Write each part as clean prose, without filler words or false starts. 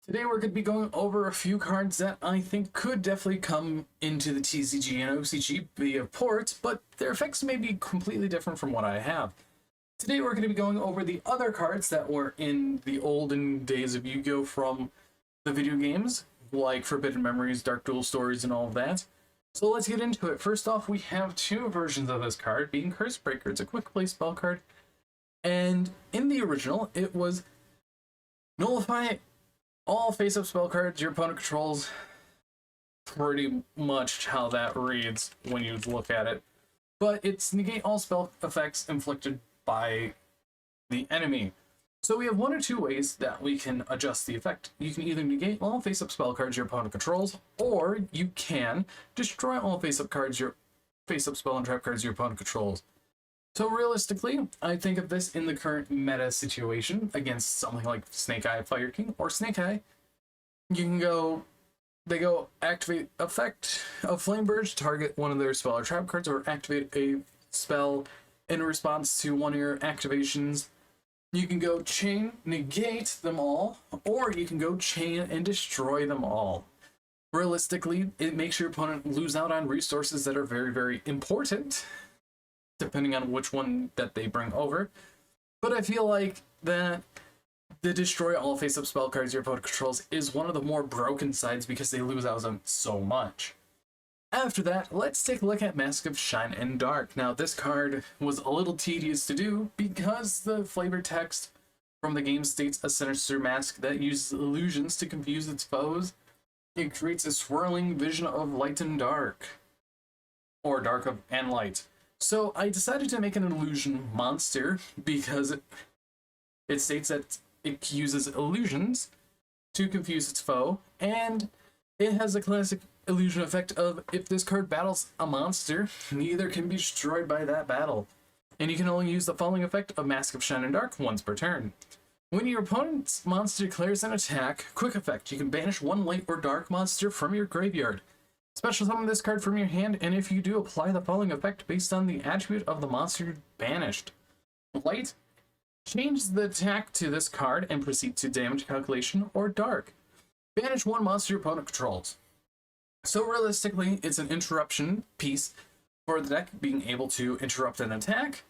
Today we're going to be going over a few cards that I think could definitely come into the TCG and OCG via ports, but their effects may be completely different from what I have. Today we're going to be going over the other cards that were in the olden days of Yu-Gi-Oh! From the video games, like Forbidden Memories, Dark Duel Stories, and all of that. So let's get into it. First off, we have two versions of this card, being Curse Breaker. It's a quick play spell card, and in the original, it was nullify all face-up spell cards your opponent controls. Pretty much how that reads when you look at it. But it's negate all spell effects inflicted by the enemy. So we have one or two ways that we can adjust the effect. You can either negate all face-up spell cards your opponent controls, or you can destroy all face-up cards your face-up spell and trap cards your opponent controls. So realistically, I think of this in the current meta situation against something like Snake Eye Fire King or Snake Eye. You can go, they go activate effect of Flame Burst, target one of their spell or trap cards, or activate a spell in response to one of your activations. You can go chain, negate them all, or you can go chain and destroy them all. Realistically, it makes your opponent lose out on resources that are very, very important, depending on which one that they bring over. But I feel like that the destroy all face-up spell cards your opponent controls is one of the more broken sides because they lose out on so much. After that, let's take a look at Mask of Shine and Dark. Now, this card was a little tedious to do because the flavor text from the game states a sinister mask that uses illusions to confuse its foes. It creates a swirling vision of light and dark, or dark and light. So I decided to make an illusion monster because it states that it uses illusions to confuse its foe, and it has a classic illusion effect of if this card battles a monster, neither can be destroyed by that battle. And you can only use the following effect of Mask of Shine and Dark once per turn. When your opponent's monster declares an attack, quick effect, you can banish one light or dark monster from your graveyard. Special summon this card from your hand, and if you do, apply the following effect based on the attribute of the monster banished. Light, change the attack to this card and proceed to damage calculation, or dark, banish one monster your opponent controls. So realistically, it's an interruption piece for the deck, being able to interrupt an attack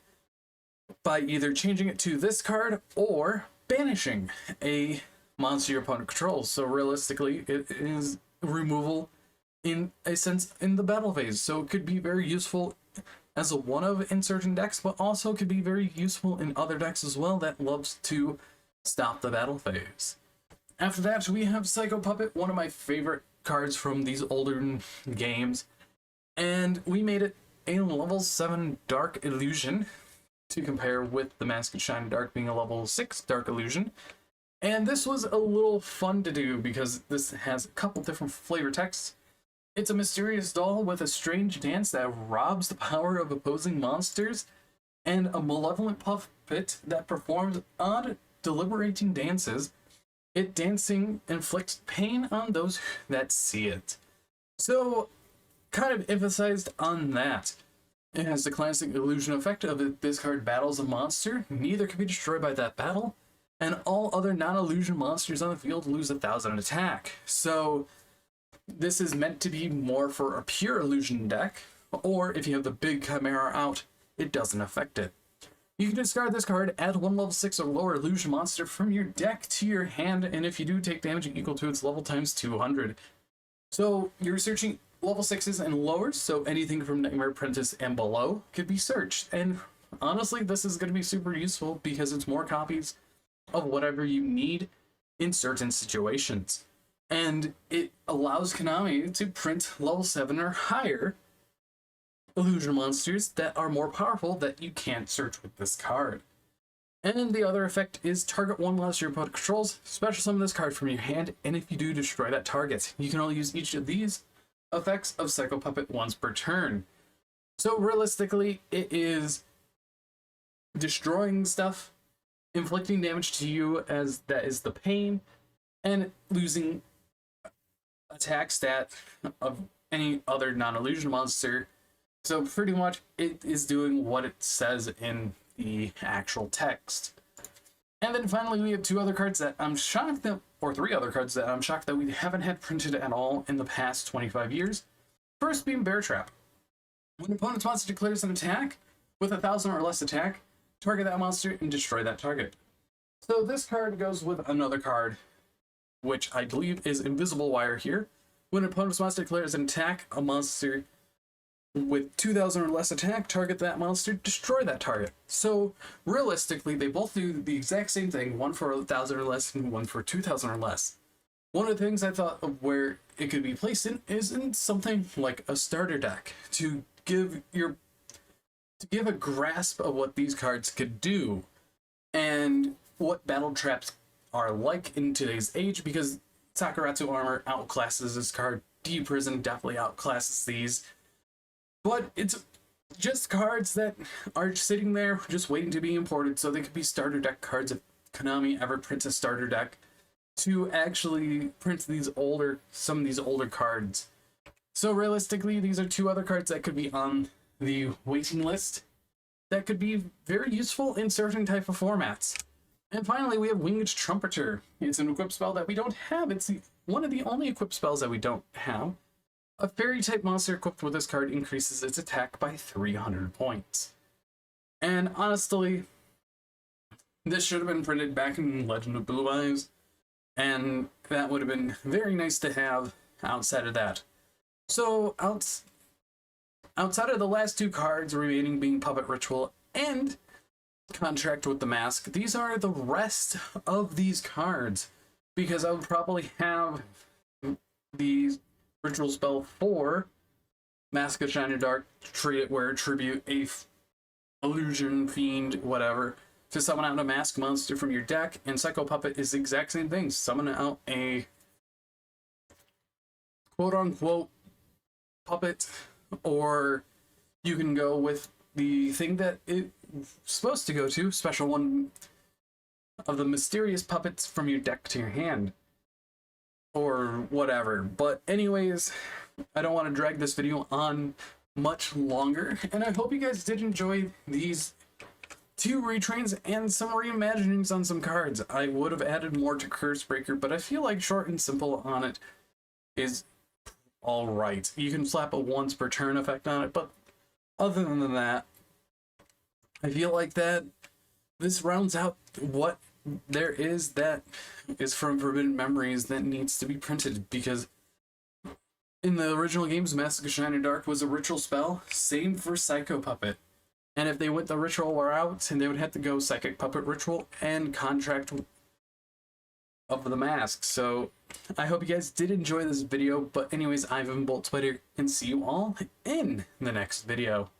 by either changing it to this card or banishing a monster your opponent controls. So realistically, it is removal in a sense in the battle phase, so it could be very useful as a one-of in certain decks, but also could be very useful in other decks as well that loves to stop the battle phase. After that, we have Psycho Puppet, one of my favorite cards from these older games, and we made it a level 7 Dark Illusion to compare with the Mask of Shine and Dark being a level 6 Dark Illusion. And this was a little fun to do because this has a couple different flavor texts. It's a mysterious doll with a strange dance that robs the power of opposing monsters, and a malevolent puppet that performs odd, deliberating dances. It dancing inflicts pain on those that see it. So, kind of emphasized on that. It has the classic illusion effect of if this card battles a monster, neither can be destroyed by that battle, and all other non-illusion monsters on the field lose 1,000 attack. So, this is meant to be more for a pure illusion deck, or if you have the big Chimera out, it doesn't affect it. You can discard this card, add one level 6 or lower illusion monster from your deck to your hand, and if you do, take damage equal to its level times 200. So you're searching level 6s and lower, so anything from Nightmare Apprentice and below could be searched. And honestly, this is going to be super useful because it's more copies of whatever you need in certain situations. And it allows Konami to print level 7 or higher illusion monsters that are more powerful that you can't search with this card. And the other effect is target one monster your opponent controls, special summon this card from your hand, and if you do, destroy that target. You can only use each of these effects of Psycho Puppet once per turn. So realistically, it is destroying stuff, inflicting damage to you as that is the pain, and losing attack stat of any other non-illusion monster. So pretty much it is doing what it says in the actual text. And then finally we have two other cards that I'm shocked that or three other cards that I'm shocked that we haven't had printed at all in the past 25 years. First being Bear Trap. When an opponent's monster declares an attack with 1,000 or less attack, target that monster and destroy that target. So this card goes with another card, which I believe is Invisible Wire here. When an opponent's monster declares an attack, a monster with 2,000 or less attack, target that monster, destroy that target. So realistically, they both do the exact same thing, one for 1,000 or less and one for 2,000 or less. One of the things I thought of where it could be placed in is in something like a starter deck to give a grasp of what these cards could do and what battle traps are like in today's age, because Sakuratsu Armor outclasses this card. D-Prison definitely outclasses these. But it's just cards that are sitting there just waiting to be imported, so they could be starter deck cards if Konami ever prints a starter deck to actually print some of these older cards. So realistically, these are two other cards that could be on the waiting list that could be very useful in certain type of formats. And finally, we have Winged Trumpeter. It's an equip spell that we don't have. It's one of the only equip spells that we don't have. A fairy-type monster equipped with this card increases its attack by 300 points. And honestly, this should have been printed back in Legend of Blue Eyes, and that would have been very nice to have outside of that. So, outside of the last two cards remaining being Puppet Ritual and Contract with the Mask, these are the rest of these cards, because I would probably have the Ritual spell for Mask of Shiny Dark, treat it where tribute a illusion, fiend, whatever, to summon out a mask monster from your deck, and Psycho Puppet is the exact same thing. Summon out a quote-unquote puppet, or you can go with the thing that it's supposed to go to, special one of the mysterious puppets from your deck to your hand, or whatever. But anyways, I don't want to drag this video on much longer, and I hope you guys did enjoy these two retrains and some reimaginings on some cards. I would have added more to Cursebreaker, but I feel like short and simple on it is alright. You can slap a once per turn effect on it, but other than that, I feel like that this rounds out what there is that is from Forbidden Memories that needs to be printed, because in the original games, Mask of Shiny Dark was a ritual spell, same for Psycho Puppet. And if they went the ritual route, they would have to go Psychic Puppet Ritual and Contract of the Mask. So I hope you guys did enjoy this video, but anyways, I've been Bolt Spider, and see you all in the next video.